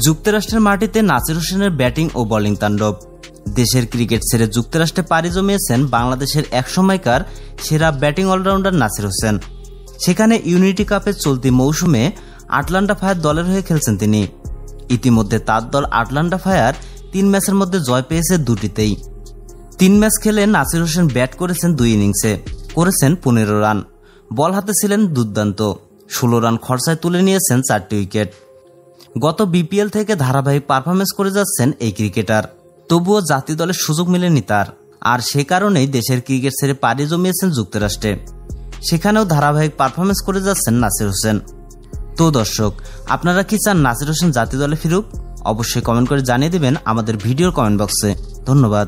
যুক্তরাষ্ট্রের মাটিতে নাসির হোসেনের ব্যাটিং ও বোলিং তাণ্ডব। দেশের ক্রিকেট ছেড়ে যুক্তরাষ্ট্রে পাড়ি জমিয়েছেন বাংলাদেশের একসময়কার সেরা ব্যাটিং অলরাউন্ডার নাসির হোসেন। সেখানে ইউনিটি কাপের চলতি মৌসুমে আটলান্টা ফায়ার দলের হয়ে খেলছেন তিনি। ইতিমধ্যে তার দল আটলান্টা ফায়ার 3 ম্যাচের মধ্যে জয় পেয়েছে 2টিতেই। 3 ম্যাচ খেলে নাসির হোসেন ব্যাট করেছেন 2 ইনিংসে, করেছেন 15 রান। বল হাতে ছিলেন দুর্দান্ত, 16 রান খরচায় তুলে নিয়েছেন 4টি উইকেট। গত বিপিএল থেকে ধারাবাহিক পারফরমেন্স করে যাচ্ছেন এই ক্রিকেটার, তবুও জাতীয় দলের সুযোগ মেলেনি তার। আর সে কারণেই দেশের ক্রিকেট ছেড়ে পাড়ি জমিয়েছেন যুক্তরাষ্ট্রে। সেখানেও ধারাবাহিক পারফরমেন্স করে যাচ্ছেন নাসির হোসেন। তো দর্শক, আপনারা কি চান নাসির হোসেন জাতীয় দলে ফিরুক? অবশ্যই কমেন্ট করে জানিয়ে দেবেন আমাদের ভিডিওর কমেন্ট বক্সে। ধন্যবাদ।